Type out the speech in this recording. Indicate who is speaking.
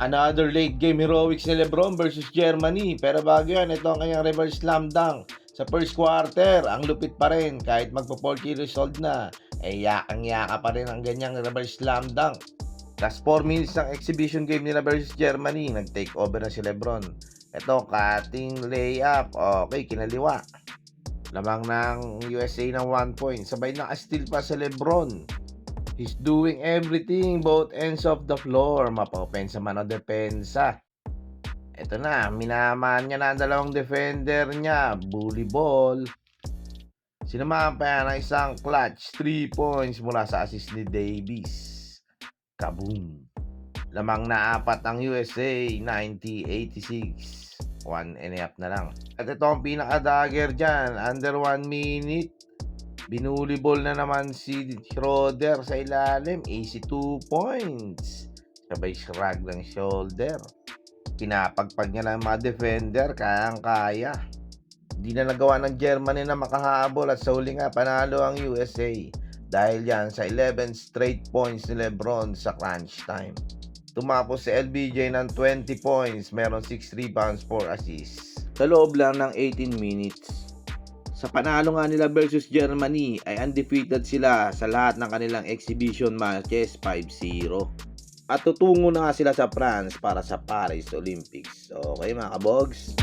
Speaker 1: Another late game heroics ni Lebron versus Germany. Pero bago yan, ito ang kanyang reverse slam dunk. Sa first quarter, ang lupit pa rin kahit magpo-40 years old na. Yakang-yaka pa rin ang ganyang reverse slam dunk. Last 4 minutes ng exhibition game nila versus Germany, nag-take over na si Lebron. Ito, cutting layup. Okay, kinaliwa. Lamang ng USA ng 1 point. Sabay naka-steal pa si Lebron. He's doing everything, both ends of the floor. Mapa-opensa man o depensa. Ito na, minamaan niya na ang dalawang defender niya. Bully ball. Sinamahan pa yan ng isang clutch 3 points mula sa assist ni Davis. Kaboom. Lamang na 4 ang USA, 90-86. 1.5 na lang. At ito ang pinaka-dagger dyan. Under 1 minute. Binuli ball na naman si Schroeder sa ilalim. Easy 2 points. Sabay shrug ng shoulder. Pinapagpag niya lang mga defender. Kayang-kaya. Hindi na nagawa ng Germany na makahabol. At sa huli nga, panalo ang USA. Dahil yan sa 11 straight points ni Lebron sa crunch time. Tumapos si LBJ ng 20 points. Meron 6 rebounds, 4 assists. Sa loob lang ng 18 minutes. Sa panalo nga nila versus Germany ay undefeated sila sa lahat ng kanilang exhibition matches 5-0. At tutungo na nga sila sa France para sa Paris Olympics. Okay mga kabogs?